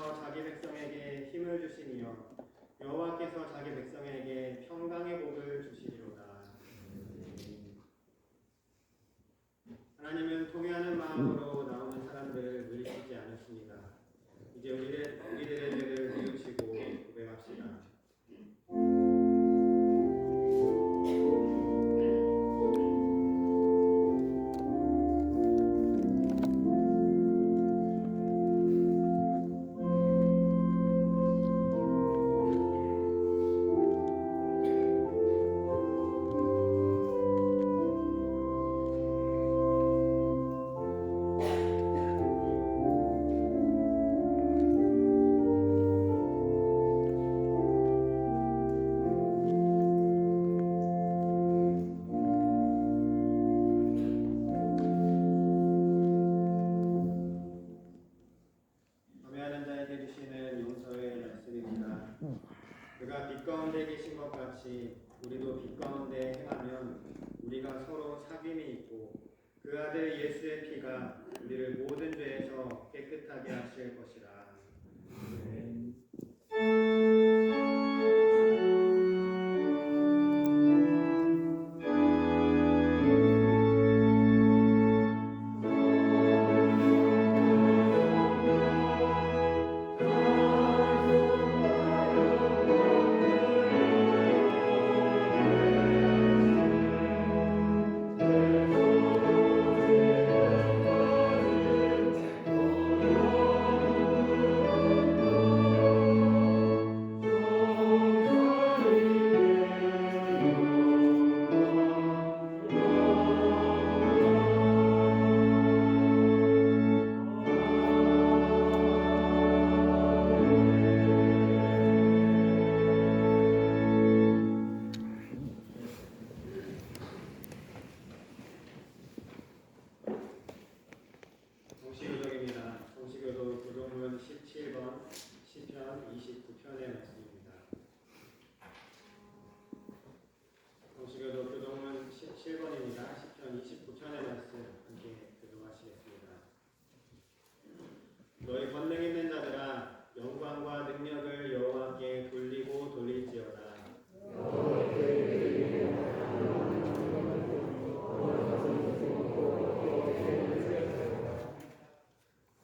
여호와께서 자기 백성에게 힘을 주시니여 여호와께서 자기 백성에게 평강의 복을 주시리로다. 하나님은 통회하는 마음으로 나오는 사람들을 물리치지 않으십니다. 이제 우리들의 죄를 뉘우치고 고백합시다. 그가 빛 가운데 계신 것 같이 우리도 빛 가운데 행하면 우리가 서로 사귐이 있고 그 아들 예수의 피가 우리를 모든 죄에서 깨끗하게 하실 것이라. 성시교독입니다. 성시교독 교독문 17번 시편 29편의 말씀입니다. 성시교독 교독문 17번입니다. 시편 29편의 말씀 함께 교독하시겠습니다. 너희 권능 있는 자들아 영광과 능력을 여호와께 돌리고 돌릴지어다.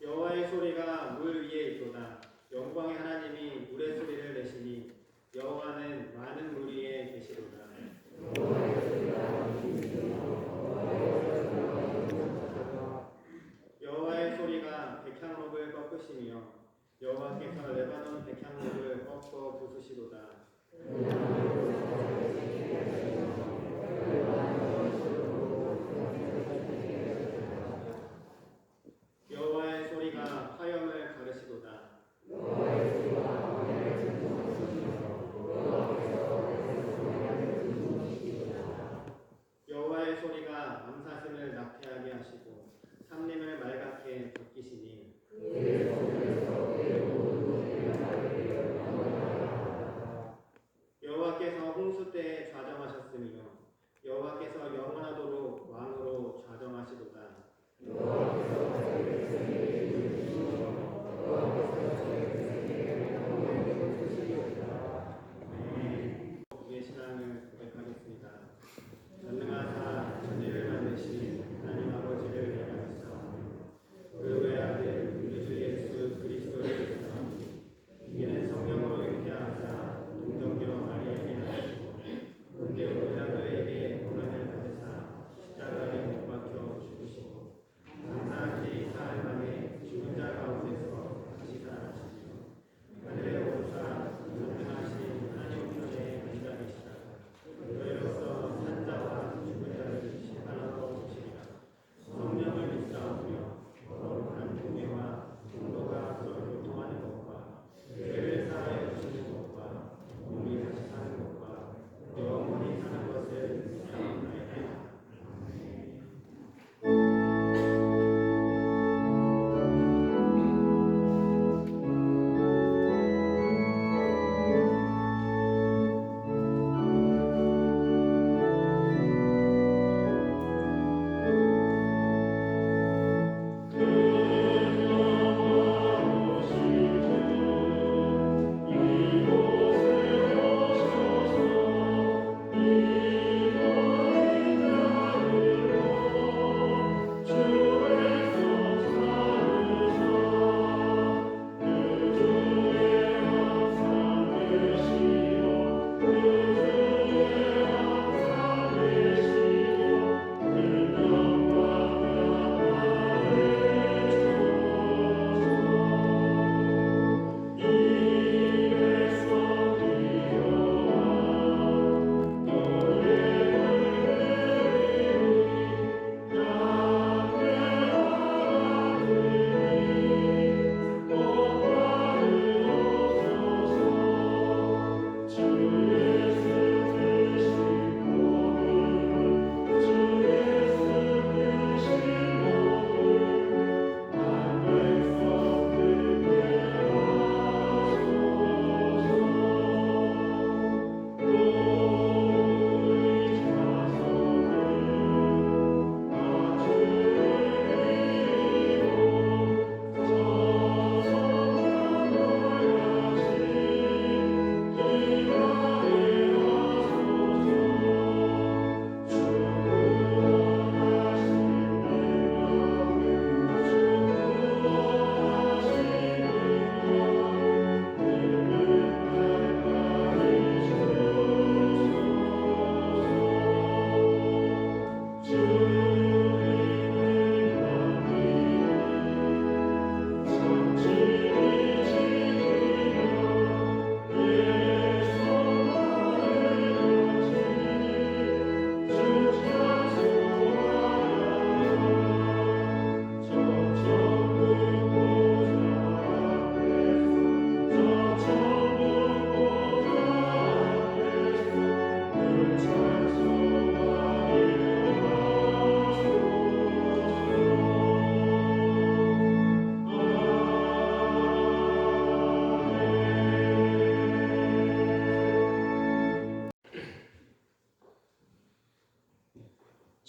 여호와의 소리가 물 위에 있도다. 영광의 하나님이 물의 소리를 내시니 여호와는 많은 물 위에 계시도다. 여호와의 소리가 백향목을 꺾으시며 여호와께서 레바논 백향목을 꺾어 부수시도다. 여호와의 소리가 화염을 가르시도다. 여호와의 소리가 암사슴을 낙태하게 하시고 삼림을 말갛게 벗기시니 여호와께서 홍수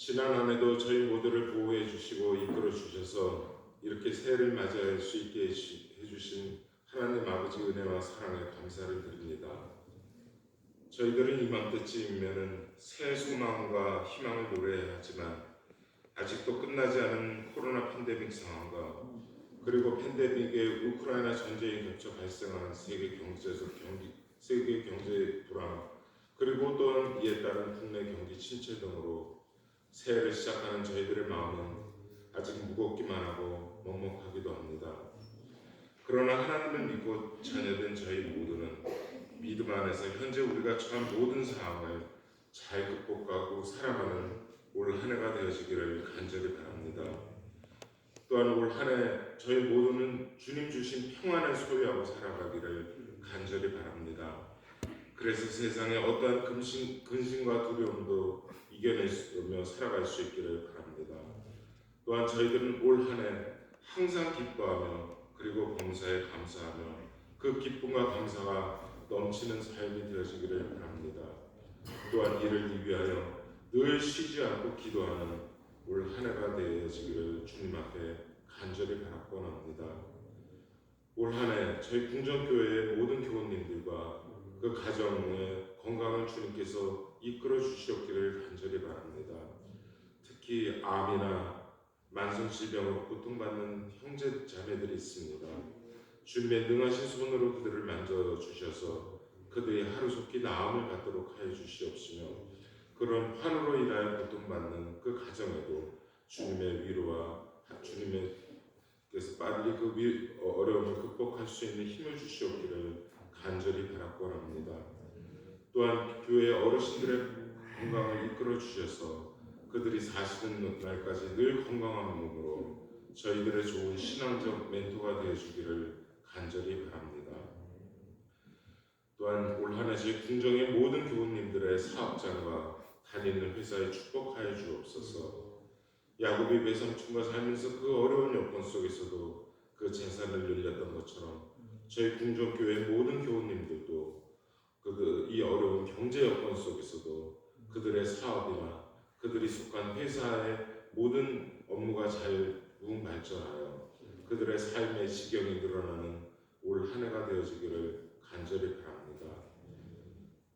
지난 한 해도 저희 모두를 보호해 주시고 이끌어 주셔서 이렇게 새해를 맞이할 수 있게 해주신 하나님 아버지 은혜와 사랑에 감사를 드립니다. 저희들은 이맘때쯤이면 새 소망과 희망을 노래해야 하지만 아직도 끝나지 않은 코로나 팬데믹 상황과 그리고 팬데믹의 우크라이나 전쟁이 겹쳐 발생한 세계 경제 불황 그리고 또한 이에 따른 국내 경기 침체 등으로 새해를 시작하는 저희들의 마음은 아직 무겁기만 하고 먹먹하기도 합니다. 그러나 하나님을 믿고 자녀된 저희 모두는 믿음 안에서 현재 우리가 처한 모든 상황을 잘 극복하고 살아가는 올 한 해가 되어지기를 간절히 바랍니다. 또한 올 한 해 저희 모두는 주님 주신 평안을 소유하고 살아가기를 간절히 바랍니다. 그래서 세상에 어떠한 근심과 두려움도 이겨내며 살아갈 수 있기를 바랍니다. 또한 저희들은 올 한 해 항상 기뻐하며 그리고 범사에 감사하며 그 기쁨과 감사가 넘치는 삶이 되어지기를 바랍니다. 또한 이를 위하여 늘 쉬지 않고 기도하는 올 한 해가 되어지기를 주님 앞에 간절히 바라곤 합니다. 올 한 해 저희 궁정교회의 모든 교우님들과 그 가정의 건강을 주님께서 이끌어 주시옵기를 간절히 바랍니다. 특히 암이나 만성질병으로 고통받는 형제 자매들이 있습니다. 주님의 능하신 손으로 그들을 만져주셔서 그들이 하루속히 나음을 받도록 하여 주시옵시며 그런 환우로 인하여 고통받는 그 가정에도 주님의 위로와 주님께서 빨리 그 어려움을 극복할 수 있는 힘을 주시옵기를 간절히 바라고 합니다. 또한 교회 어르신들의 건강을 이끌어 주셔서 그들이 사시는 날까지 늘 건강한 몸으로 저희들의 좋은 신앙적 멘토가 되어주기를 간절히 바랍니다. 또한 올 한 해 저희 궁정의 모든 교우님들의 사업장과 다니는 회사에 축복하여 주옵소서. 야곱이 외삼촌과 살면서 그 어려운 여건 속에서도 그 재산을 늘렸던 것처럼 저희 궁정교회 모든 교우님들도 이 어려운 경제 여건 속에서도 그들의 사업이나 그들이 속한 회사의 모든 업무가 잘 발전하여 그들의 삶의 지경이 늘어나는 올 한 해가 되어지기를 간절히 바랍니다.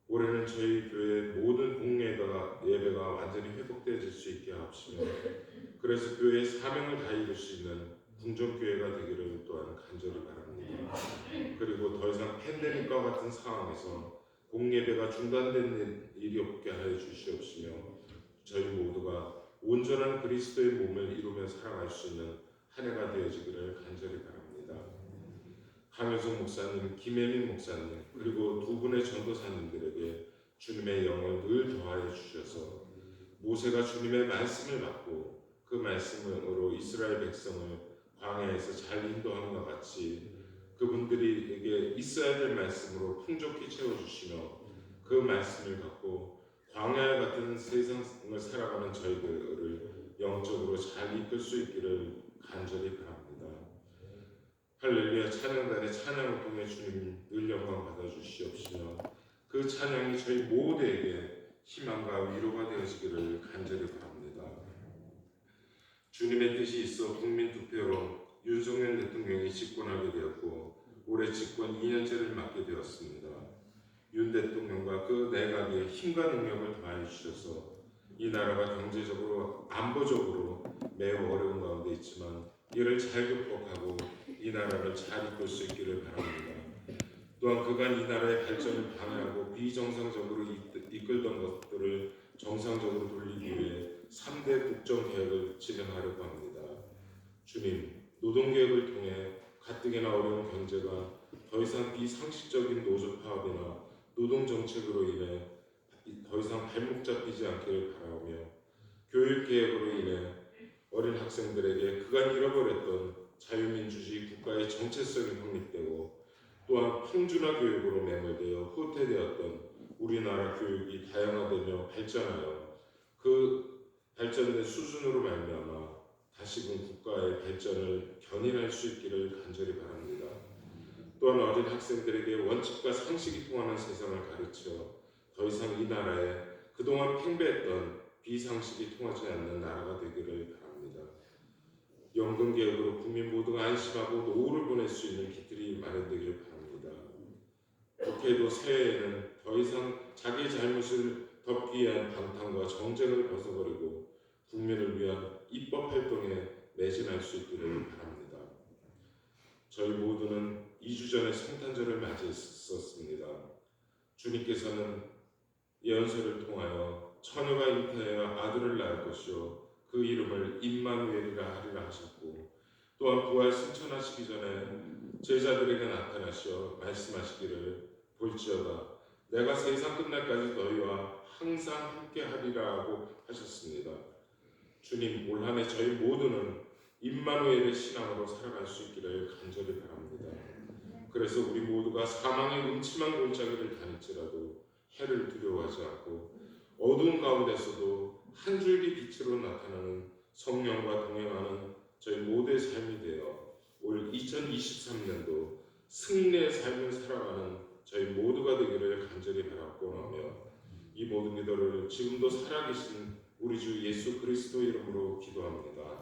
올해는 저희 교회 모든 공예가 예배가 완전히 회복되어질 수 있게 하옵시며 그래서 교회의 사명을 다 이룰 수 있는 궁정교회가 되기를 또한 간절히 바랍니다. 그리고 더 이상 팬데믹과 같은 상황에서 공예배가 중단된 일이 없게 하여 주시옵시며 저희 모두가 온전한 그리스도의 몸을 이루며 살아갈 수 있는 한 해가 되어지기를 간절히 바랍니다. 강효성 목사님, 김혜민 목사님 그리고 두 분의 전도사님들에게 주님의 영을 늘 더하여 주셔서 모세가 주님의 말씀을 받고 그 말씀으로 이스라엘 백성을 광야에서 잘 인도함과 같이 그분들에게 있어야 될 말씀으로 풍족히 채워주시며 그 말씀을 갖고 광야 같은 세상을 살아가는 저희들을 영적으로 잘 이끌 수 있기를 간절히 바랍니다. 할렐루야 찬양단의 찬양을 통해 주님 늘 영광 받아주시옵시며 그 찬양이 저희 모두에게 희망과 위로가 되어지기를 간절히 바랍니다. 주님의 뜻이 있어 국민 투표로 윤석열 대통령이 집권하게 되었고 올해 집권 2년째를 맡게 되었습니다. 윤 대통령과 그 내각의 힘과 능력을 더하여 주셔서 이 나라가 경제적으로 안보적으로 매우 어려운 가운데 있지만 이를 잘 극복하고 이 나라를 잘 이끌 수 있기를 바랍니다. 또한 그간 이 나라의 발전을 방해하고 비정상적으로 이끌던 것들을 정상적으로 돌리기 위해 3대 국정개혁을 진행하려고 합니다. 주님, 노동개혁을 통해 가뜩이나 어려운 경제가 더 이상 비상식적인 노조 파업이나 노동정책으로 인해 더 이상 발목 잡히지 않기를 바라오며 교육개혁으로 인해 어린 학생들에게 그간 잃어버렸던 자유민주주의 국가의 정체성이 확립되고 또한 평준화 교육으로 매몰되어 후퇴되었던 우리나라 교육이 다양화되며 발전하여 그 발전된 수준으로 말미암아 다시금 국가의 발전을 견인할 수 있기를 간절히 바랍니다. 또한 어린 학생들에게 원칙과 상식이 통하는 세상을 가르쳐 더 이상 이 나라에 그동안 팽배했던 비상식이 통하지 않는 나라가 되기를 바랍니다. 연금 개혁으로 국민 모두가 안심하고 노후를 보낼 수 있는 길들이 마련되길 바랍니다. 국회도 새해에는 더 이상 자기 잘못을 덮기 위한 방탕과 정쟁을 벗어버리고 국민을 위한 입법 활동에 매진할 수 있기를 바랍니다. 저희 모두는 2주 전에 성탄절을 맞이했었습니다. 주님께서는 예언서를 통하여 처녀가 잉태하여 아들을 낳을 것이요 그 이름을 임마누엘이라 하리라 하셨고, 또한 부활 승천하시기 전에 제자들에게 나타나셔 말씀하시기를 볼지어다 내가 세상 끝날까지 너희와 항상 함께 하리라 하고 하셨습니다. 주님, 올 한해 저희 모두는 임마누엘의 신앙으로 살아갈 수 있기를 간절히 바랍니다. 그래서 우리 모두가 사망의 음침한 골짜기를 다닐지라도 해를 두려워하지 않고 어두운 가운데서도 한 줄기 빛으로 나타나는 성령과 동행하는 저희 모두의 삶이 되어 올 2023년도 승리의 삶을 살아가는 저희 모두가 되기를 간절히 바라고나며 이 모든 기도를 지금도 살아계신 우리 주 예수 그리스도 이름으로 기도합니다.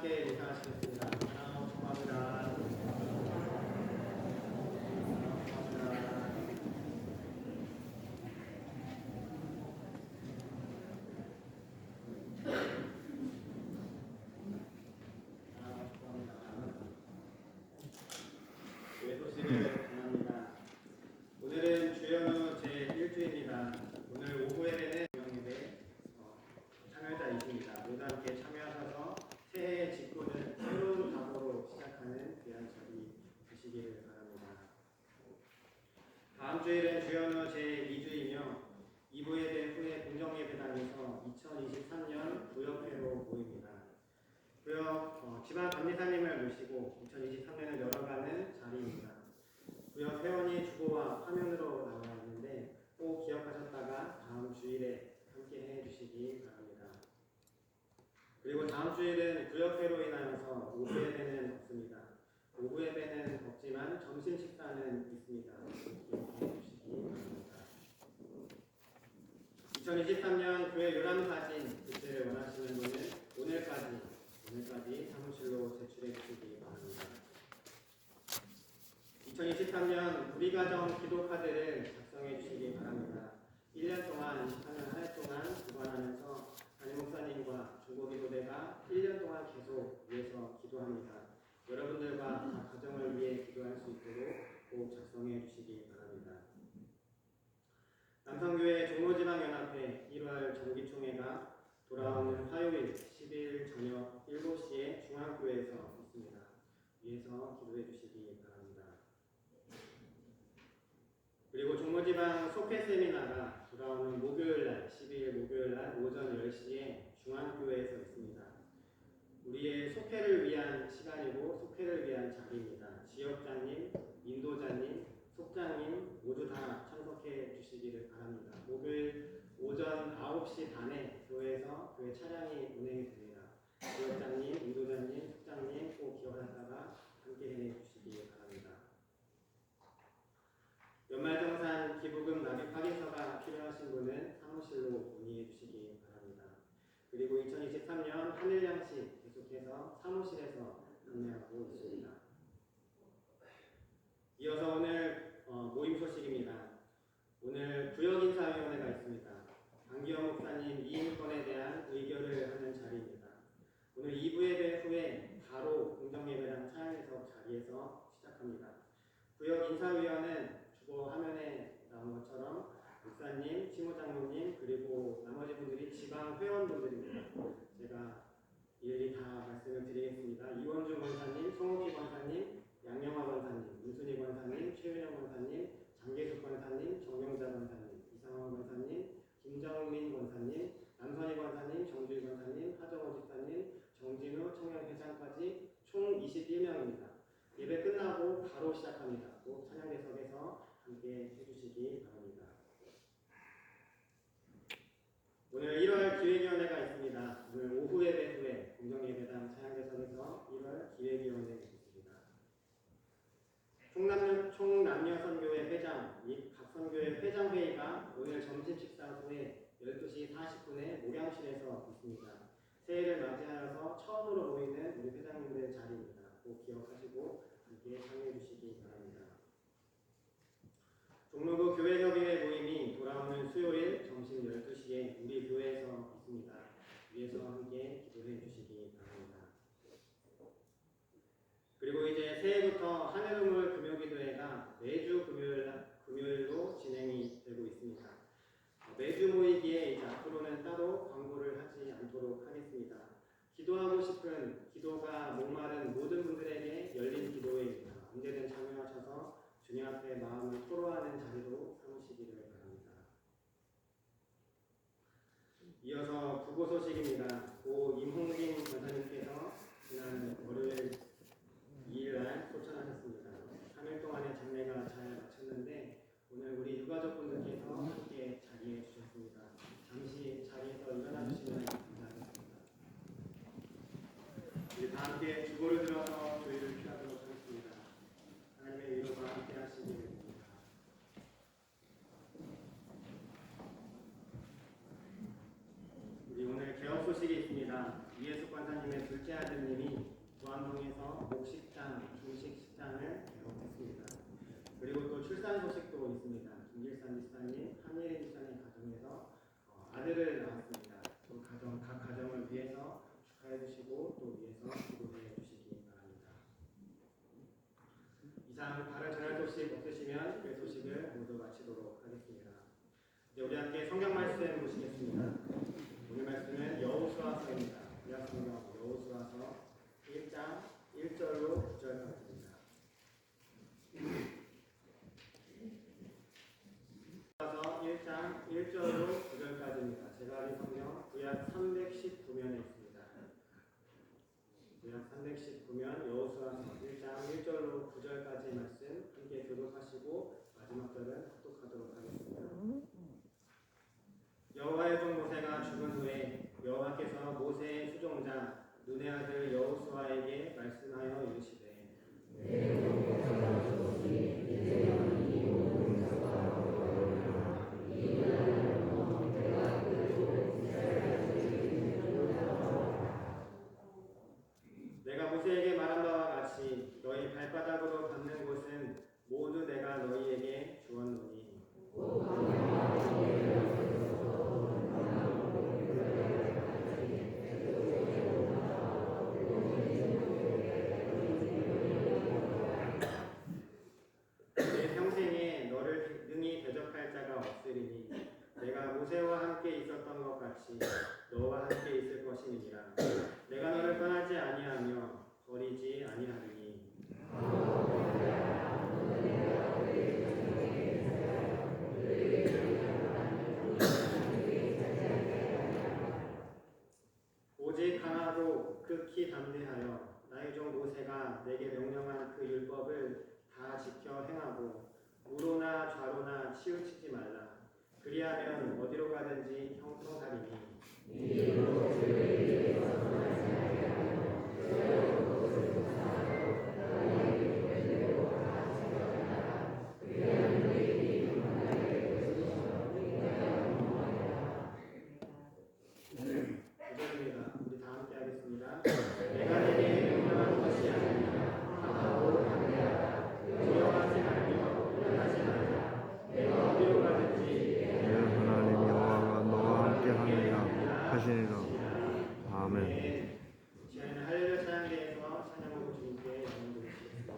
함께 인사하시겠습니다. 하나 축하합니다. 소식을 전합니다. 오늘은 주연후 제1주입니다. 오늘 오후 예배는 예배 참여자이십니다. 모두 함께 참여하셔서 새해 직구는 새로운 각오로 시작하는 귀한 자리 되시기를 바랍니다. 다음 주일은 주연후 제2주이며 2부 예배 후에 공정예배당에서 2023년 구역회로 모입니다. 구역 지방 감리사님을 모시고 2023년을 열어가는 자리입니다. 구역 회원이 주보와 화면으로 나와 있는데 꼭 기억하셨다가 다음 주일에 함께 해주시기 바랍니다. 그리고 다음 주일은 구역회로 인하여서 오후 예배는 없습니다. 오후 예배는 없지만 점심 식사는 있습니다. 기억해 주시기 바랍니다. 2023년 교회 요람사진 교체를 원하시는 분은 오늘까지 사무실로 제출해 주시기 바랍니다. 2023년 우리 가정 기도 카드를 작성해 주시기 바랍니다. 1년 동안 23년 한 해 동안 주관하면서 담임 목사님과 중보기도대가 1년 동안 계속 위해서 기도합니다. 여러분들과 각 가정을 위해 기도할 수 있도록 꼭 작성해 주시기 바랍니다. 남성교회 종로지방연합회 1월 정기총회가 돌아오는 화요일 10일 저녁 7시에 중앙교회에서 있습니다. 위해서 기도해 주시기 바랍니다. 그리고 종로지방 속회 세미나가 돌아오는 목요일날 12일 목요일날 오전 10시에 중앙교회에서 있습니다. 우리의 속회를 위한 시간이고 속회를 위한 자리입니다. 지역장님, 인도자님, 속장님 모두 다 참석해 주시기를 바랍니다. 목요일 오전 9시 반에 교회에서 교회 차량이 운행이 됩니다. 지역장님, 인도자님, 속장님 꼭 기억하다가 함께 해 주시기 바랍니다. 연말정산 기부금 납입 확인서가 필요하신 분은 사무실로 문의해 주시기 바랍니다. 그리고 2023년 한일양식 계속해서 사무실에서 안내하고 있습니다. 이어서 오늘 모임 소식입니다. 오늘 구역인사위원회가 있습니다. 강기영 목사님 이인권에 대한 의결을 하는 자리입니다. 오늘 2부 예배 후에 바로 공정예배당 차양에서 자리에서 시작합니다. 구역인사위원은 주보 화면에 나온 것처럼 목사님, 치무장로님 그리고 나머지 분들이 지방 회원분들입니다. 제가 일일이 다 말씀을 드리겠습니다. 이원주 권사님, 송옥희 권사님, 양영화 권사님, 문순희 권사님, 최윤영 권사님, 장계숙 권사님, 정명자 권사님, 이상원 권사님, 김정민 권사님, 남선희 권사님, 정주희 권사님, 하정호 집사님, 정진우 청년회장까지 총 21명입니다. 예배 끝나고 바로 시작합니다. 꼭 찬양대석에서 함께 해주시기 바랍니다. 오늘 1월 기획위원회가 있습니다. 오늘 오후 예배 후에 공정예배당 찬양대석에서 1월 기획위원회 있습니다. 총남녀 선교회 회장 및 각 선교회 회장 회의가 오늘 점심 식사 후에 12시 40분에 목양실에서 있습니다. 새해를 맞이하여서 처음으로 모이는 우리 회장님들의 자리입니다. 꼭 기억하시고 함께 참여해 주시기 바랍니다. 종로구 교회협의회 모임이 돌아오는 수요일 점심 12시에 우리 교회에서 있습니다. 위에서 함께 기도해 주시기 바랍니다. 그리고 이제 새해부터 하늘우물 금요기도회가 매주 금요일로 진행이 되고 있습니다. 매주 모이기에 이제 앞으로는 따로 광고를 하지 않도록 하겠습니다. 기도하고 싶은 기도가 목마른 모든 분들에게 열린 기도회입니다. 언제든 참여하셔서 주님 앞에 마음을 토로하는 자리로 삼으시기를 바랍니다. 이어서 부고 소식입니다. 고 임홍빈 권사님께서 지난 월요일 2일날 소천하셨습니다. 3일 동안의 장례가 잘 마쳤는데 오늘 우리 유가족분들께서 함께 자리해 주셨습니다. 잠시 자리에서 일어나 주시면 감사하겠습니다. 우리 다 함께 주보를 들어서 조의를 피하도록 하겠습니다. 하나님의 위로가 함께 하시기를 바랍니다. 우리 오늘 개업 소식이 있습니다. 이예숙 권사님의 둘째 아드님이 무안동에서 목식장, 중식식장을 개업했습니다. 그리고 또 출산 소식도 있습니다. 김길산 집사님, 한예린 집사님 가정에서 아들을 낳았습니다. 또 각 가정을 위해서 축하해 주시고 또 위해서 기도해 주시기 바랍니다. 이상 다른 전할 소식 없으시면 그 소식을 모두 마치도록 하겠습니다. 이제 우리 함께 성경 말씀 보시겠습니다. 오늘 말씀은 여호수아서입니다. 구약 성경 여호수아서 1장 1절로 9절까지입니다. 여호수아서 1장 1절로 9절까지입니다. 제가 가진 성경 구약 319면에 있습니다. 구약 319면 여호수아서 1장 1절로 9절까지 말씀 함께 교독하시고 마지막 절은 합독하도록 하겠습니다. 여호와의 종 모세가 죽은 후에 여호와께서 모세의 수종자 눈의 아들 여호수아에게 말씀하여 이르시되 내가 모세에게 말한 바와 같이 너희 발바닥으로 밟는 곳은 모두 내가 너희에게 주었노니 내 평생에 너를 능히 대적할 자가 없으리니 내가 모세와 함께 있었던 것 같이 너와 함께 있을 것이니라. 내가 너를 떠나지 아니하며 버리지 아니하리니 오직 강하고 극히 담대하여 나의 종 모세가 내게 명령한 그 율법을 다 지켜 행하고 우로나 좌로나 치우치지 말라. 그리하면 어디로 가든지 형통하리니 구절입니다. 우리 다 함께 하겠습니다. 내가 내게 명령한 것이 아니냐 강하고 담대하라. 두려워하지 말며 불안하지 말라. 내가 어디로 가든지 내 하나님 여호와가 너와 함께 하시니라. 아멘. 저희는 할렐루야 찬양대에서 찬양으로 주님께 영광 돌리시겠습니다.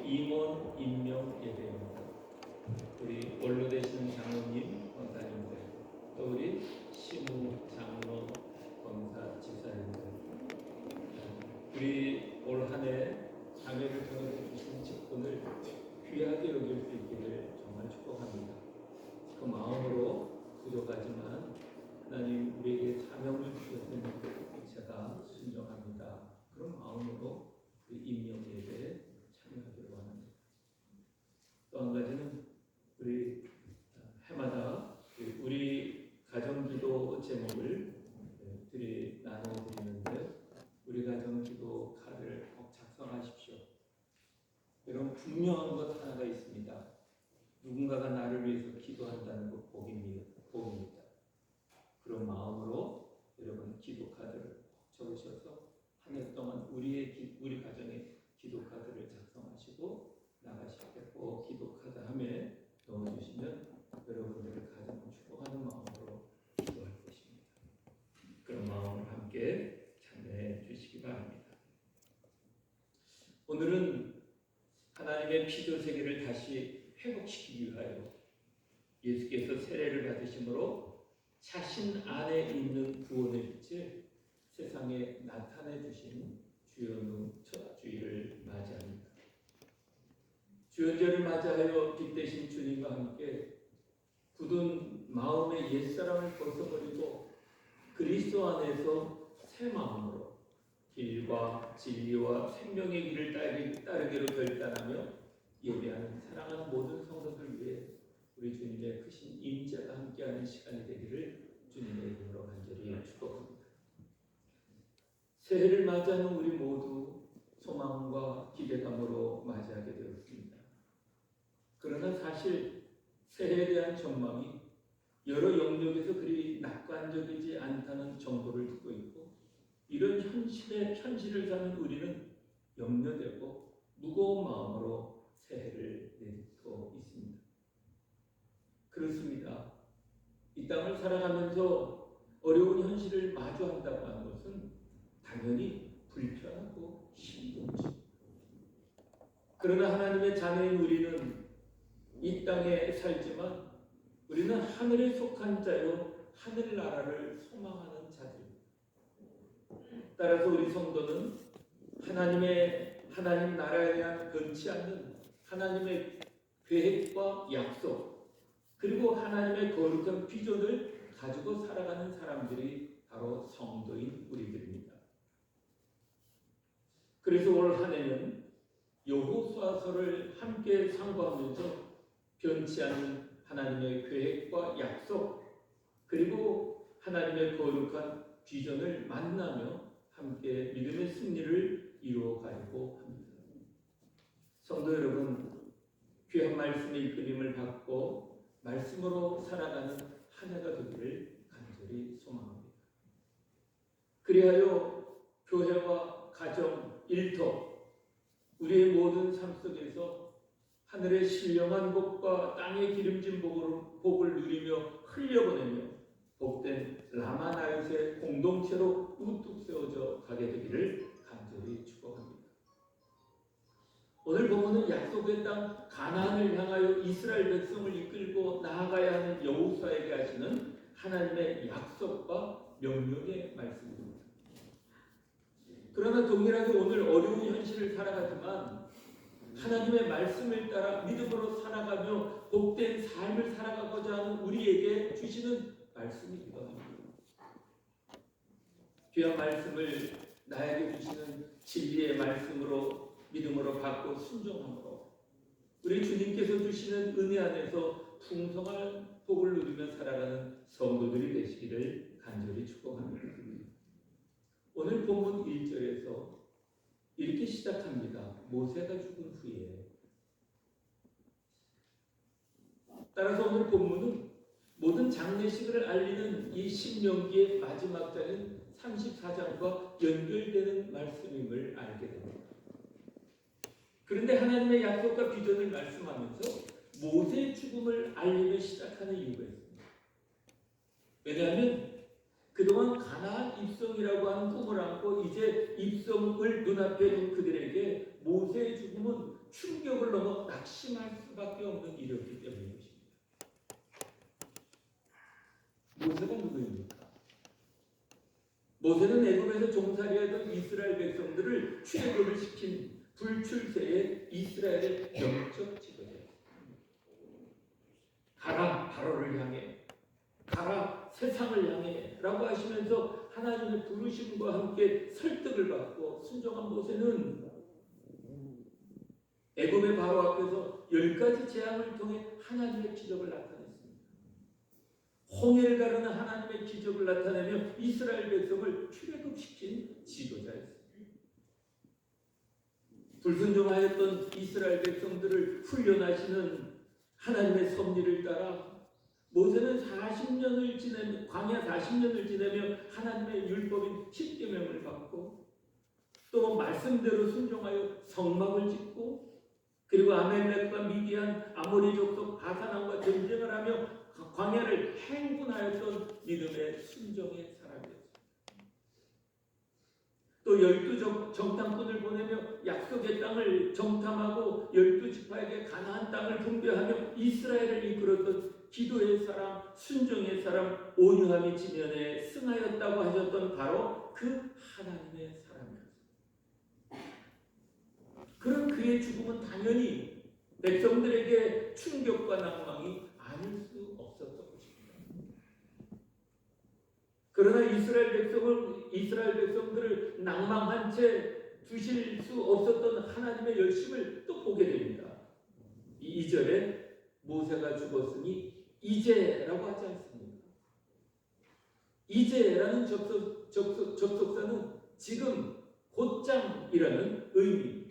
임원 임명 예배입니다. 우리 원로 되시는 장로님, 권사님들, 또 우리 시무, 장로, 권사, 집사님들, 우리 올 한해 자매를 통해 주신 직분을 귀하게 여길 수 있기를 정말 축복합니다. 그 마음으로 부족하지만 하나님 우리에게 사명을 주셨으니 제가 순종합니다. 그런 마음으로 우리 임명 예배에 참여하기를 원합니다. 또 한 가지는 우리 해마다 우리 가정기도 제목을 나눠드리는데 우리 가정기도 카드를 꼭 작성하십시오. 여러분 분명한 것 하나가 있습니다. 누군가가 나를 위해서 기도한다는 것 복입니다. 그런 마음으로 여러분 기도 카드를 적으셔서 한 해 동안 우리 가정의 기도 카드를 작성하시고 나가실 때 꼭 기도 카드 함에 넣어주시면 여러분들의 가정을 축복하는 마음으로 기도할 것입니다. 그런 마음을 함께 참여해 주시기 바랍니다. 오늘은 하나님의 피조 세계를 다시 회복시키기 위하여 예수께서 세례를 받으심으로 자신 안에 있는 구원의 빛을 세상에 나타내 주신 주일을 맞이합니다. 주연절을 맞이하여 빛 대신 주님과 함께 굳은 마음의 옛사람을 벗어버리고 그리스도 안에서 새 마음으로 길과 진리와 생명의 길을 따르기로 결단하며 예배하는 사랑하는 모든 성도들 위해 우리 주님의 크신 임재가 함께하는 시간이 되기를 주님의 이름으로 간절히 축복합니다. 새해를 맞이하는 우리 모두 소망과 기대감으로 맞이하게 되었습니다. 그러나 사실 새해에 대한 전망이 여러 영역에서 그리 낙관적이지 않다는 정보를 듣고 있고 이런 현실을 사는 우리는 염려되고 무거운 마음으로 새해를 내딛고 있습니다. 그렇습니다. 이 땅을 살아가면서 어려운 현실을 마주한다고 하는 것은 당연히 불편하고 힘들죠. 그러나 하나님의 자녀인 우리는 이 땅에 살지만 우리는 하늘에 속한 자요 하늘나라를 소망하는 자들입니다. 따라서 우리 성도는 하나님 나라에 대한 변치 않는 하나님의 계획과 약속 그리고 하나님의 거룩한 비전을 가지고 살아가는 사람들이 바로 성도인 우리들입니다. 그래서 올 한 해는 여호수아서를 함께 상고하면서 변치 않는 하나님의 계획과 약속 그리고 하나님의 거룩한 비전을 만나며 함께 믿음의 승리를 이루어가려고 합니다. 성도 여러분, 귀한 말씀의 이끌림을 받고 말씀으로 살아가는 한 해가 되기를 간절히 소망합니다. 그리하여 교회와 가정, 일터, 우리의 모든 삶 속에서 하늘의 신령한 복과 땅의 기름진 복을 누리며 흘려보내며 복된 라마나윗의 공동체로 우뚝 세워져 가게 되기를 간절히 축복합니다. 오늘 본문은 약속의 땅 가나안을 향하여 이스라엘 백성을 이끌고 나아가야 하는 여호수아에게 하시는 하나님의 약속과 명령의 말씀입니다. 그러나 동일하게 오늘 어려운 현실을 살아가지만 하나님의 말씀을 따라 믿음으로 살아가며 복된 삶을 살아가고자 하는 우리에게 주시는 말씀이기도 합니다. 귀한 말씀을 나에게 주시는 진리의 말씀으로 믿음으로 받고 순종함으로 우리 주님께서 주시는 은혜 안에서 풍성한 복을 누리며 살아가는 성도들이 되시기를 간절히 축복합니다. 오늘 본문 1절에서 이렇게 시작합니다. 모세가 죽은 후에. 따라서 오늘 본문은 모든 장례식을 알리는 이 신명기의 마지막 장인 34장과 연결되는 말씀임을 알게 됩니다. 그런데 하나님의 약속과 비전을 말씀하면서 모세의 죽음을 알리며 시작하는 이유가 있습니다. 왜냐하면 그동안 가나안 입성이라고 하는 꿈을 안고 이제 입성을 눈앞에 둔 그들에게 모세의 죽음은 충격을 넘어 낙심할 수밖에 없는 일이었기 때문인 것입니다. 모세가 누구입니까? 모세는 애굽에서 종살이하던 이스라엘 백성들을 출애굽을 시킨 불출세의 이스라엘의 영적 지도자였습니다. 가라 바로를 향해, 가라 세상을 향해 라고 하시면서 하나님의 부르심과 함께 설득을 받고 순종한 모세는 애굽의 바로 앞에서 10가지 재앙을 통해 하나님의 기적을 나타냈습니다. 홍해를 가르는 하나님의 기적을 나타내며 이스라엘 백성을 출애굽시킨 지도자였습니다. 불순종하였던 이스라엘 백성들을 훈련하시는 하나님의 섭리를 따라 모세는 40년을 지내며 광야 40년을 지내며 하나님의 율법인 십계명을 받고 또 말씀대로 순종하여 성막을 짓고 그리고 아멜렉과 미디안 아모리 족속 바사람과 전쟁을 하며 광야를 행군하였던 믿음의 순종의 사람이었습니다. 또 12 정탐꾼을 보내며 약속의 땅을 정탐하고 12지파에게 가나안 땅을 분배하며 이스라엘을 이끌었던 기도의 사람, 순종의 사람, 온유함이 지면에 승하였다고 하셨던 바로 그 하나님의 사람이었습니다. 그런 그의 죽음은 당연히 백성들에게 충격과 낭망이 아닐 수 없었던 것입니다. 그러나 이스라엘 백성들을 낭망한 채 두실 수 없었던 하나님의 열심을 또 보게 됩니다. 이 2절에 모세가 죽었으니 이제라고 하지 않습니다. 이제라는 접속사는 지금 곧장이라는 의미입니다.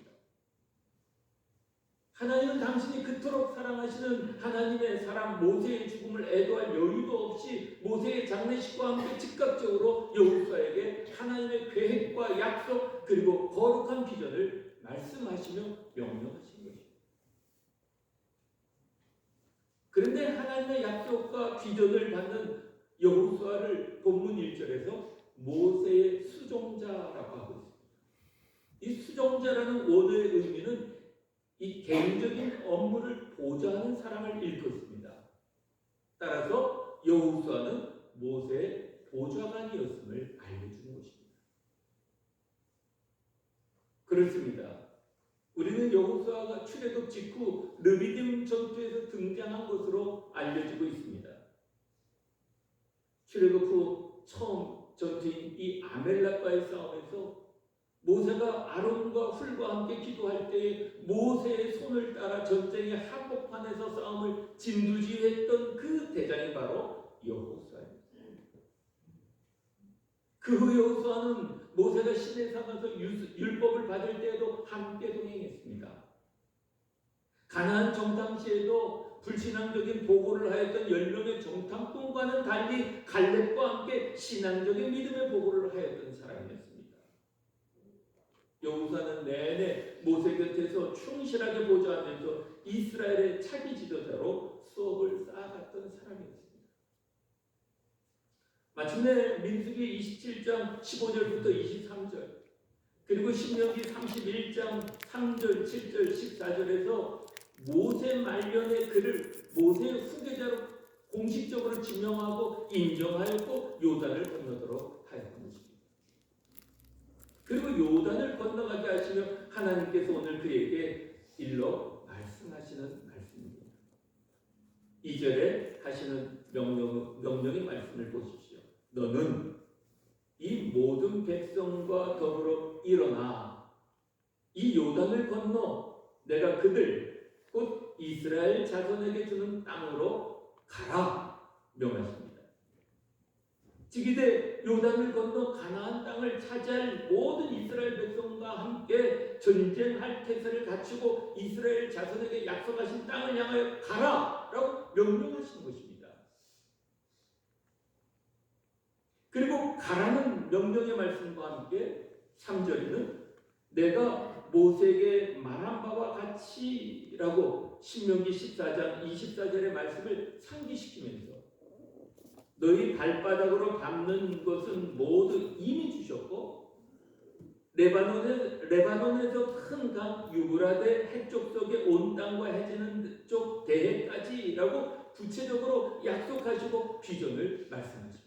하나님은 당신이 그토록 사랑하시는 하나님의 사람 모세의 죽음을 애도할 여유도 없이 모세의 장례식과 함께 즉각적으로 여호수아에게 하나님의 계획과 약속 그리고 거룩한 비전을 말씀하시며 명령하신 것입니다. 그런데 하나님의 약속과 비전을 받는 여호수아를 본문 1절에서 모세의 수종자라고 하고 있습니다. 이 수종자라는 원어의 의미는 이 개인적인 업무를 보좌하는 사람을 일컫습니다. 따라서 여호수아는 모세의 보좌관이었음을 알려주는 것입니다. 그렇습니다. 우리는 여호수아가 출애굽 직후 르비딤 전투에서 등장한 것으로 알려지고 있습니다. 출애굽 후 처음 전투인 이 아멜렉과의 싸움에서 모세가 아론과 훌과 함께 기도할 때에 모세의 손을 따라 전쟁의 한복판에서 싸움을 진두지휘했던 그 대장이 바로 여호수아입니다. 그 후 여호수아는 모세가 시내산에서 율법을 받을 때에도 함께 동행했습니다. 가나안 정탐 시에도 불신앙적인 보고를 하였던 10명의 정탐꾼과는 달리 갈렙과 함께 신앙적인 믿음의 보고를 하였던 사람이었습니다. 여호수아는 내내 모세 곁에서 충실하게 보좌하면서 이스라엘의 차기 지도자로 수업을 쌓아갔던 사람이었습니다. 마침내 민수기 27장 15절부터 23절 그리고 신명기 31장 3절, 7절, 14절에서 모세 말년의 그를 모세의 후계자로 공식적으로 지명하고 인정하였고 요단을 건너도록 하였던 것입니다. 그리고 요단을 건너가게 하시며 하나님께서 오늘 그에게 일러 말씀하시는 말씀입니다. 2절에 하시는 명령의 말씀을 보십시오. 너는 이 모든 백성과 더불어 일어나 이 요단을 건너 내가 그들 곧 이스라엘 자손에게 주는 땅으로 가라 명하십니다. 즉이되 요단을 건너 가나안 땅을 차지할 모든 이스라엘 백성과 함께 전쟁할 태세를 갖추고 이스라엘 자손에게 약속하신 땅을 향하여 가라 라고 명령하시는 것입니다. 그리고 가라는 명령의 말씀과 함께 3절에는 내가 모세에게 말한 바와 같이라고 신명기 14장 24절의 말씀을 상기시키면서 너희 발바닥으로 밟는 것은 모두 이미 주셨고 레바논에서 큰 강 유브라데 해쪽 속에 온 땅과 해지는 쪽 대해까지라고 구체적으로 약속하시고 비전을 말씀하십니다.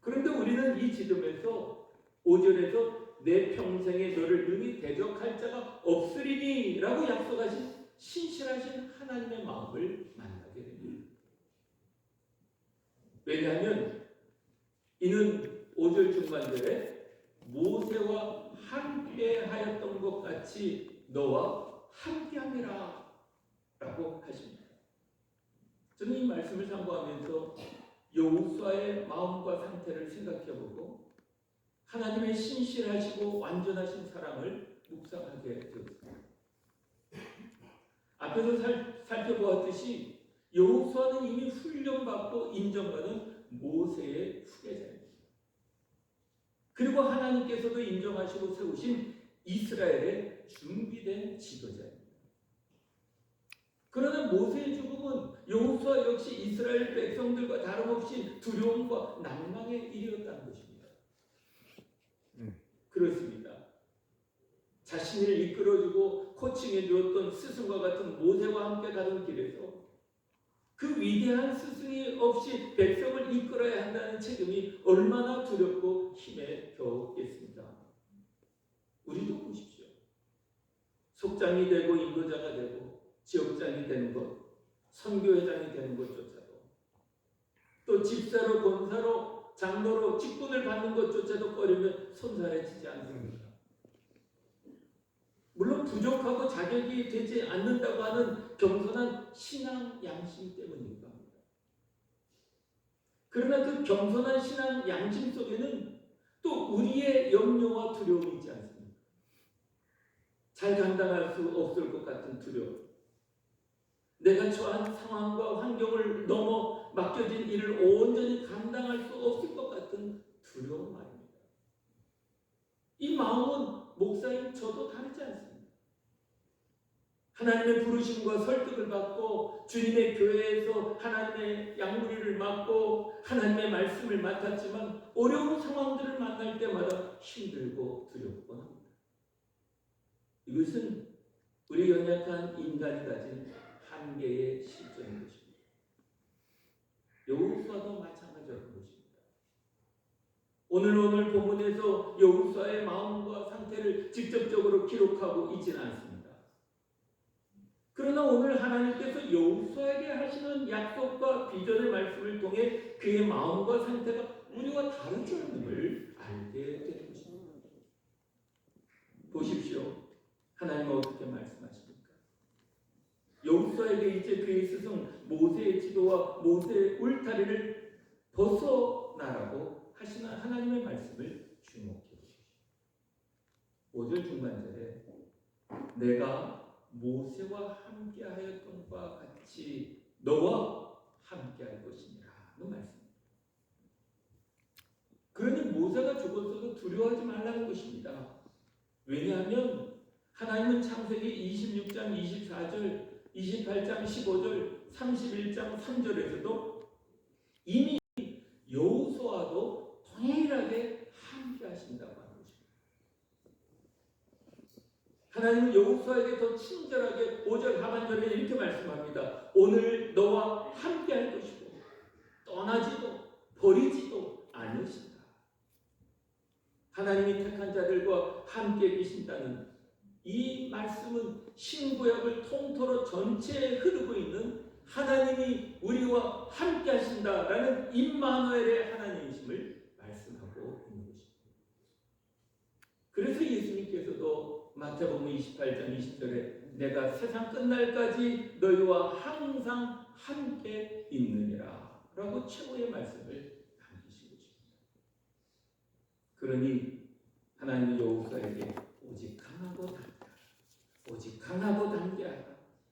그런데 우리는 이 지점에서 5절에서 내 평생에 너를 능히 대적할 자가 없으리니 라고 약속하신 신실하신 하나님의 마음을 만나게 됩니다. 왜냐하면 이는 5절 중반절에 모세와 함께 하였던 것 같이 너와 함께함이라 라고 하십니다. 저는 이 말씀을 참고하면서 여호수아의 마음과 상태를 생각해보고 하나님의 신실하시고 완전하신 사랑을 묵상하게 되었습니다. 앞에서 살펴보았듯이 여호수아는 이미 훈련받고 인정받은 모세의 후계자입니다. 그리고 하나님께서도 인정하시고 세우신 이스라엘의 준비된 지도자입니다. 그러나 모세의 죽음은 여호수아 역시 이스라엘 백성들과 다름없이 두려움과 낭망의 일이었다는 것입니다. 그렇습니다. 자신을 이끌어주고 코칭해 주었던 스승과 같은 모세와 함께 가던 길에서 그 위대한 스승이 없이 백성을 이끌어야 한다는 책임이 얼마나 두렵고 힘에 겨웠겠습니다. 우리도 보십시오. 속장이 되고 인도자가 되고 지역장이 되는 것, 선교회장이 되는 것조차도, 또 집사로, 권사로, 장로로 직분을 받는 것조차도 꺼리면 손살해지지 않습니까? 물론 부족하고 자격이 되지 않는다고 하는 겸손한 신앙 양심 때문이기도 합니다. 그러나 그 겸손한 신앙 양심 속에는 또 우리의 염려와 두려움이 있지 않습니까? 잘 감당할 수 없을 것 같은 두려움, 내가 처한 상황과 환경을 넘어 맡겨진 일을 온전히 감당할 수 없을 것 같은 두려움 말입니다. 이 마음은 목사인 저도 다르지 않습니다. 하나님의 부르심과 설득을 받고 주님의 교회에서 하나님의 양무리를 맡고 하나님의 말씀을 맡았지만 어려운 상황들을 만날 때마다 힘들고 두렵곤 합니다. 이것은 우리 연약한 인간이 가진 한계의 실존인 것입니다. 여호수아도 마찬가지였던 것입니다. 오늘 본문에서 여호수아의 마음과 상태를 직접적으로 기록하고 있지는 않습니다. 그러나 오늘 하나님께서 여호수아에게 하시는 약속과 비전의 말씀을 통해 그의 마음과 상태가 우리와 다르지 않음을 알게 되는 것입니다. 보십시오. 하나님은 어떻게 말씀하십니까? 여호수아에게 이제 그의 스승 모세의 지도와 모세의 울타리를 벗어나라고 하시는 하나님의 말씀을 주목해 보십시오. 5절 중반절에 내가 모세와 함께 하였던 바 같이 너와 함께 할 것이니라 는 말씀입니다. 그러니 모세가 죽었어도 두려워하지 말라는 것입니다. 왜냐하면 하나님은 창세기 26장 24절, 28장 15절, 31장 3절에서도 이미 여호수아도 동일하게 함께 하신다고 합니다. 하나님은 여호수아에게 더 친절하게 5절 하반절에 이렇게 말씀합니다. 오늘 너와 함께 할 것이고 떠나지도 버리지도 않으신다. 하나님이 택한 자들과 함께 계신다는 이 말씀은 신구약을 통틀어 전체에 흐르고 있는 하나님이 우리와 함께 하신다라는 임마누엘의 하나님이심을 말씀하고 있는 것입니다. 그래서 예수님께서도 마태복음 28장 20절에 내가 세상 끝날까지 너희와 항상 함께 있느니라 라고 최고의 말씀을 남기신 것입니다. 그러니 하나님은 여호수아에게 오직 강하고 담대하라, 오직 강하고 담대하라,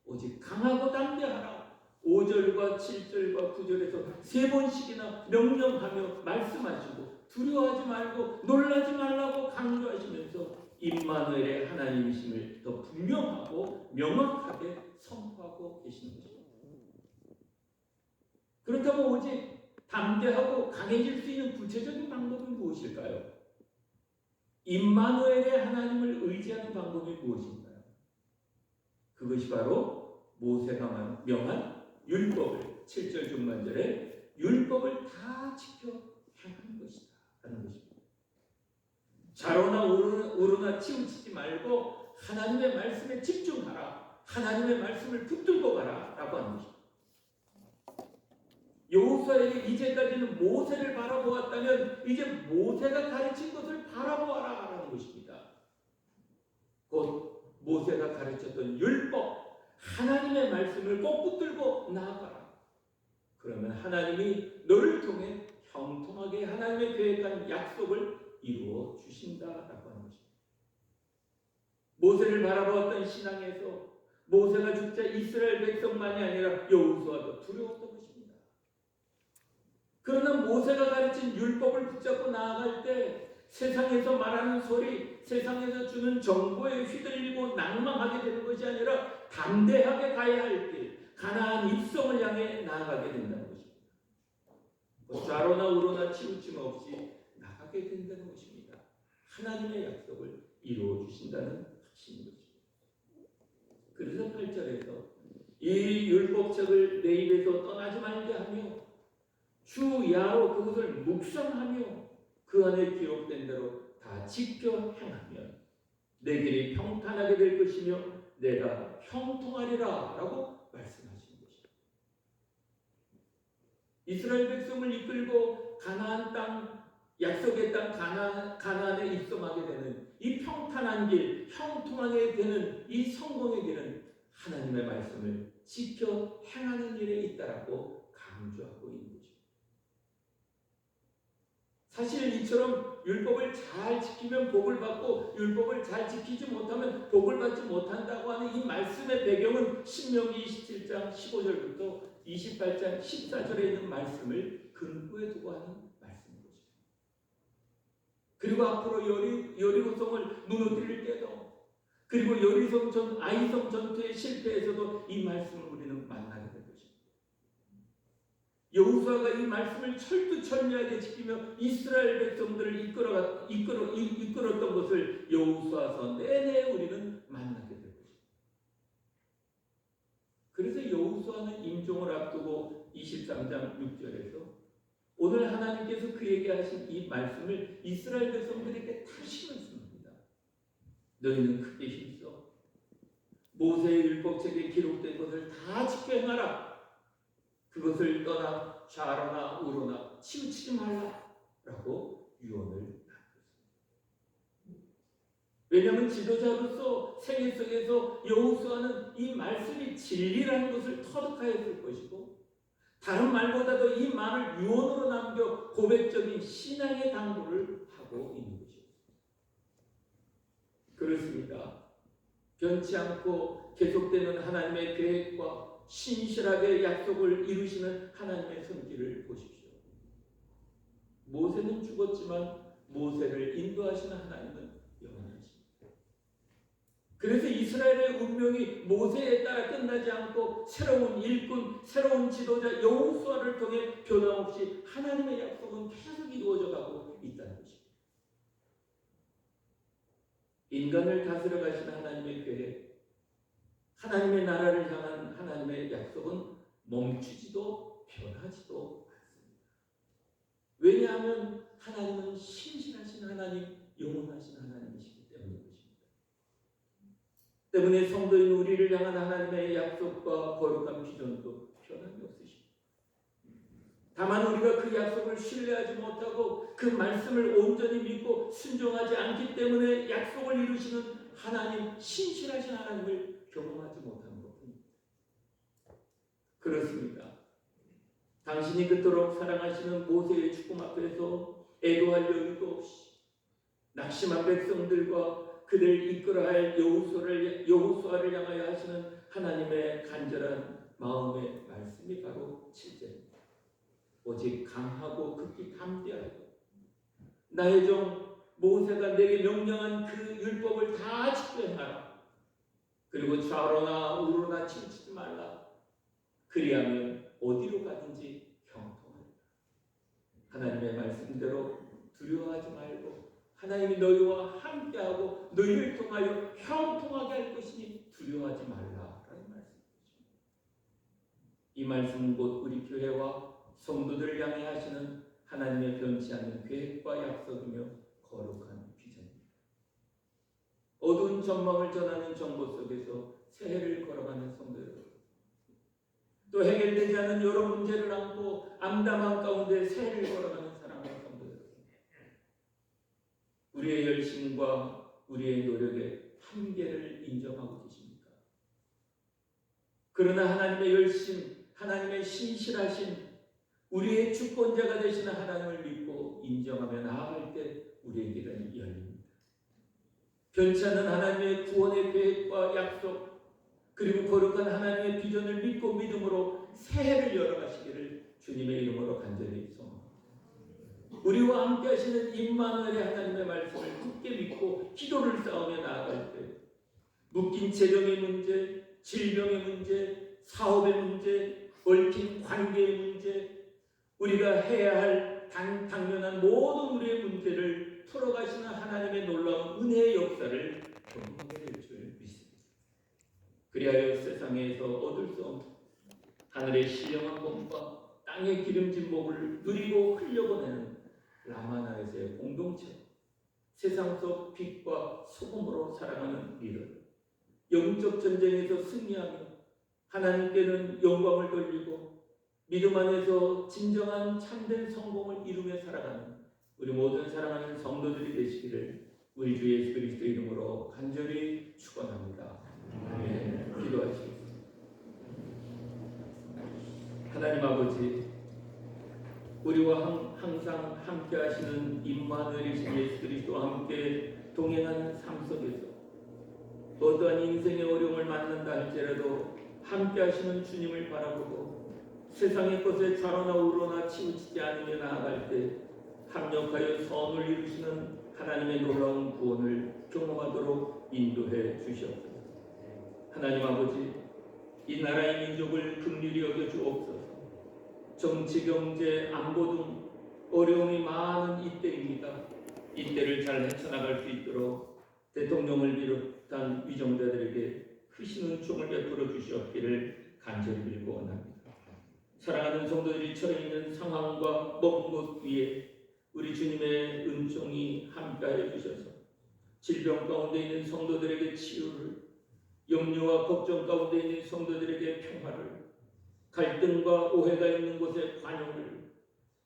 오직 강하고 담대하라 5절과 7절과 9절에서 3번씩이나 명령하며 말씀하시고 두려워하지 말고 놀라지 말라고 강조하시면서 임마누엘의 하나님이심을 더 분명하고 명확하게 선포하고 계시는 것입니다. 그렇다면 오직 담대하고 강해질 수 있는 구체적인 방법은 무엇일까요? 임마누엘의 하나님을 의지하는 방법이 무엇인가요? 그것이 바로 모세가 명한 율법을 7절 중반절에 율법을 다 지켜 행하는 것이다 하는 것입니다. 좌로나 우로나 치우치지 말고 하나님의 말씀에 집중하라. 하나님의 말씀을 붙들고 가라 라고 하는 것입니다. 여호수아에게 이제까지는 모세를 바라보았다면 이제 모세가 가르친 것을 바라보아라 라는 것입니다. 곧 모세가 가르쳤던 율법, 하나님의 말씀을 꼭 붙들고 나아가라. 그러면 하나님이 너를 통해 형통하게 하나님의 계획한 약속을 이루어 주신다라고 하는 것입니다. 모세를 바라보았던 신앙에서 모세가 죽자 이스라엘 백성만이 아니라 여호수아도 두려웠던 것입니다. 그러나 모세가 가르친 율법을 붙잡고 나아갈 때 세상에서 말하는 소리, 세상에서 주는 정보에 휘둘리고 낭망하게 되는 것이 아니라 담대하게 가야 할 길, 가나안 입성을 향해 나아가게 된다는 것입니다. 좌로나 우로나 치우침 없이 나가게 된다는 것입니다. 하나님의 약속을 이루어 주신다는 확신인 것입니다. 그래서 8절에서 이 율법책을 내 입에서 떠나지 말게 하며 주 야로 그것을 묵상하며 그 안에 기록된 대로 다 지켜 행하면 내 길이 평탄하게 될 것이며 내가 형통하리라 라고 말씀하시는 것입니다. 이스라엘 백성을 이끌고 가나안 땅, 약속의 땅 가나안에 입성하게 되는 이 평탄한 길, 형통하게 되는 이 성공의 길은 하나님의 말씀을 지켜 행하는 일에 있다라고 강조하고 있는 것입니다. 사실 이처럼 율법을 잘 지키면 복을 받고 율법을 잘 지키지 못하면 복을 받지 못한다고 하는 이 말씀의 배경은 신명기 27장 15절부터 28장 14절에 있는 말씀을 근거에 두고 하는 말씀인 것입니다. 그리고 앞으로 여리고성을 무너뜨릴 때도 그리고 아이성 전투의 실패에서도 이 말씀을 우리는 만나게 될 것입니다. 여호수아가 이 말씀을 철두철미하게 지키며 이스라엘 백성들을 이끌었던 것을 여호수아서 내내 우리는 만나게 될 것입니다. 그래서 여호수아는 임종을 앞두고 23장 6절에서 오늘 하나님께서 그에게 하신 이 말씀을 이스라엘 백성들에게 다시 말씀합니다. 너희는 크게 힘써 모세의 율법책에 기록된 것을 다 지켜 행하라. 그것을 떠나 좌로나 우로나 치우치지 말라라고 유언을 남겼습니다. 왜냐하면 지도자로서 생애 속에서 여호수아는 이 말씀이 진리라는 것을 터득하였을 것이고 다른 말보다도 이 말을 유언으로 남겨 고백적인 신앙의 당부를 하고 있는 것입니다. 그렇습니다. 변치 않고 계속되는 하나님의 계획과 신실하게 약속을 이루시는 하나님의 손길을 보십시오. 모세는 죽었지만 모세를 인도하시는 하나님은 영원하십니다. 그래서 이스라엘의 운명이 모세에 따라 끝나지 않고 새로운 일꾼, 새로운 지도자 여호수아를 통해 변함없이 하나님의 약속은 계속 이루어져 가고 있다는 것입니다. 인간을 다스려 가시는 하나님의 계획, 하나님의 나라를 향한 하나님의 약속은 멈추지도 변하지도 않습니다. 왜냐하면 하나님은 신실하신 하나님, 영원하신 하나님이시기 때문인 것입니다. 때문에 성도인 우리를 향한 하나님의 약속과 거룩한 비전도 변함이 없으십니다. 다만 우리가 그 약속을 신뢰하지 못하고 그 말씀을 온전히 믿고 순종하지 않기 때문에 약속을 이루시는 하나님, 신실하신 하나님을 경험하지 못하는 것뿐입니다. 그렇습니다. 당신이 그토록 사랑하시는 모세의 죽음 앞에서 애도할 여유도 없이 낙심한 백성들과 그들 이끌어야 할 여호수아를 향하여 하시는 하나님의 간절한 마음의 말씀이 바로 7절입니다. 오직 강하고 극히 담대하고 나의 종 모세가 내게 명령한 그 율법을 다 지켜 행하라. 그리고 좌로나 우로나 치우치지 말라. 그리하면 어디로 가든지 형통하리라. 하나님의 말씀대로 두려워하지 말고 하나님이 너희와 함께하고 너희를 통하여 형통하게 할 것이니 두려워하지 말라라는 말씀이죠. 이 말씀은 곧 우리 교회와 성도들을 향해 하시는 하나님의 변치 않는 계획과 약속이며 거룩한 비전입니다. 어두운 전망을 전하는 정보 속에서 새해를 걸어가는 성도 여러분, 또 해결되지 않은 여러 문제를 안고 암담한 가운데 새해를 걸어가는 사랑하는 성도 여러분, 우리의 열심과 우리의 노력의 한계를 인정하고 계십니까? 그러나 하나님의 열심, 하나님의 신실하신 우리의 주권자가 되시는 하나님을 믿고 인정하며 나아갈 때 우리의 길은 열립니다. 변치 않는 하나님의 구원의 계획과 약속, 그리고 거룩한 하나님의 비전을 믿고 믿음으로 새해를 열어가시기를 주님의 이름으로 간절히 소망합니다. 우리와 함께 하시는 임마누엘의 하나님의 말씀을 굳게 믿고 기도를 쌓으며 나아갈 때 묶인 재정의 문제, 질병의 문제, 사업의 문제, 얽힌 관계의 문제, 우리가 해야 할 당연한 모든 우리의 문제를 풀어가시는 하나님의 놀라운 은혜의 역사를 경험하게 될 줄 믿습니다. 그리하여 세상에서 얻을 수 없는 하늘의 신령한 몸과 땅의 기름진 목을 누리고 흘려보내는 라마나에서의 공동체, 세상 속 빛과 소금으로 살아가는 믿음, 영적 전쟁에서 승리하며 하나님께는 영광을 돌리고 믿음 안에서 진정한 참된 성공을 이루며 살아가는 우리 모든 사랑하는 성도들이 되시기를 우리 주 예수 그리스도의 이름으로 간절히 축원합니다. 아멘. 기도하시겠습니다. 하나님 아버지, 우리와 항상 함께 하시는 임마누엘이신 예수 그리스도와 함께 동행하는 삶 속에서 어떠한 인생의 어려움을 만난다 할지라도 함께 하시는 주님을 바라보고 세상의 것에 좌로나 우로나 치우치지 않으며 나아갈 때 합력하여 선을 이루시는 하나님의 놀라운 구원을 경험하도록 인도해 주시옵소서. 하나님 아버지, 이 나라의 민족을 긍휼히 여겨 주옵소서. 정치, 경제, 안보 등 어려움이 많은 이때입니다. 이때를 잘 헤쳐나갈 수 있도록 대통령을 비롯한 위정자들에게 크신 은총을 베풀어 주시옵기를 간절히 빌고 원합니다. 사랑하는 성도들이 처해 있는 상황과 먼 곳 위에 우리 주님의 은총이 함께하여 주셔서 질병 가운데 있는 성도들에게 치유를, 염려와 걱정 가운데 있는 성도들에게 평화를, 갈등과 오해가 있는 곳에 관용을,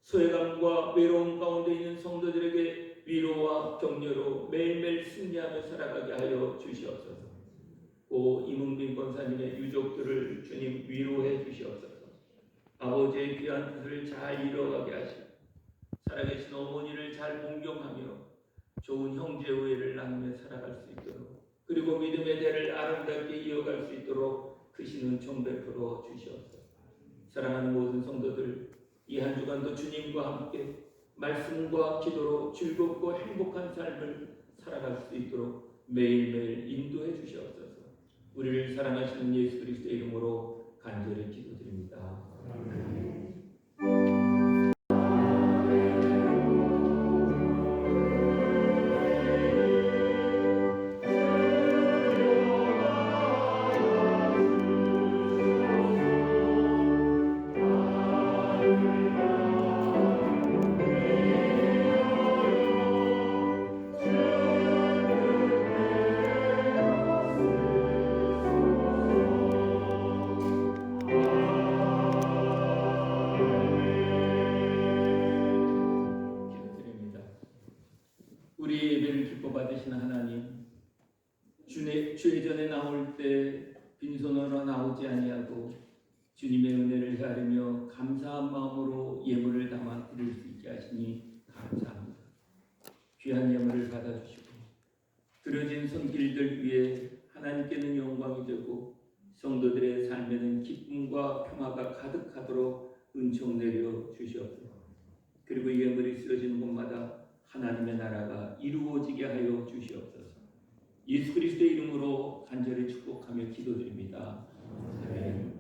소외감과 외로움 가운데 있는 성도들에게 위로와 격려로 매일매일 승리하며 살아가게 하여 주시옵소서. 오 이문빈 권사님의 유족들을 주님 위로해 주시옵소서. 아버지의 귀한 뜻을 잘 이뤄가게 하시고 살아계신 어머니를 잘 공경하며 좋은 형제 우애를 나누며 살아갈 수 있도록, 그리고 믿음의 대를 아름답게 이어갈 수 있도록 크신 은총 베풀어 주시옵소서. 사랑하는 모든 성도들, 이 한 주간도 주님과 함께 말씀과 기도로 즐겁고 행복한 삶을 살아갈 수 있도록 매일매일 인도해 주시옵소서. 우리를 사랑하시는 예수 그리스도의 이름으로 간절히 기도드립니다. 아멘. 우리 예배를 기뻐 받으시는 하나님, 주의 전에 나올 때 빈손으로 나오지 아니하고 주님의 은혜를 헤아리며 감사한 마음으로 예물을 담아 드릴 수 있게 하시니 감사합니다. 귀한 예물을 받아주시고 드려진 손길들 위에 하나님께는 영광이 되고 성도들의 삶에는 기쁨과 평화가 가득하도록 은총 내려 주시옵소서. 그리고 이 예물이 쓰여지는 곳마다 하나님의 나라가 이루어지게 하여 주시옵소서. 예수 그리스도의 이름으로 간절히 축복하며 기도드립니다. 아멘.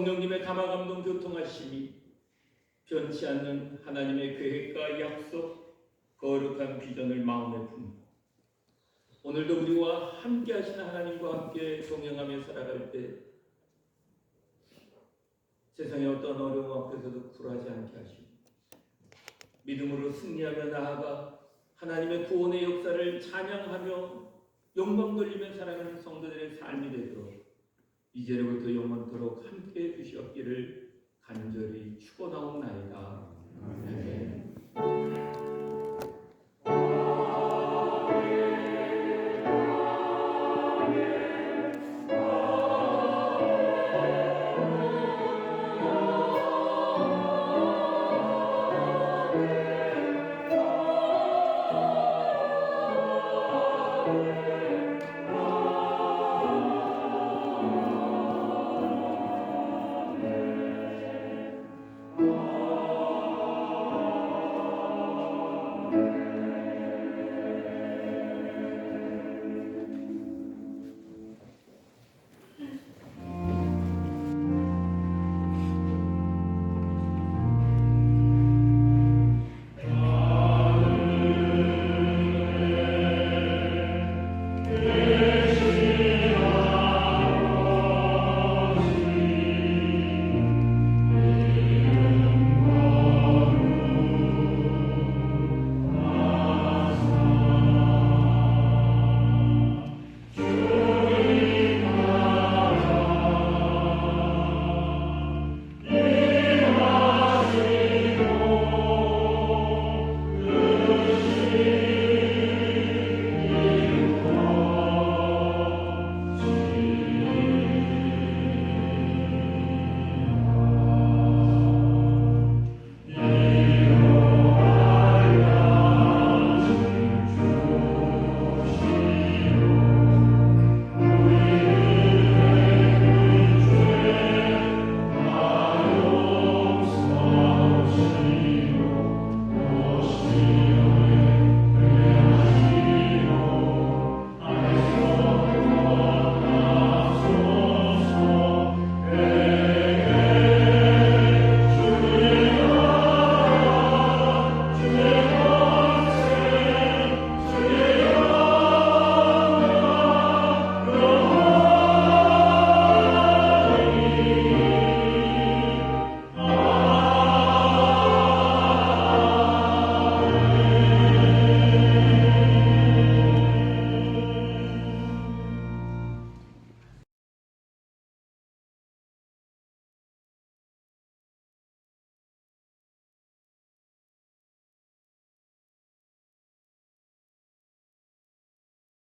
성령님의 감화감동 교통하심이 변치 않는 하나님의 계획과 약속, 거룩한 비전을 마음에 품고 오늘도 우리와 함께 하시는 하나님과 함께 동행하며 살아갈 때 세상의 어떤 어려움 앞에서도 굴하지 않게 하시고 믿음으로 승리하며 나아가 하나님의 구원의 역사를 찬양하며 영광 돌리며 살아가는 성도들의 삶이 되도록 이제로부터 영원토록 함께해 주시옵기를 간절히 축원하옵나이다.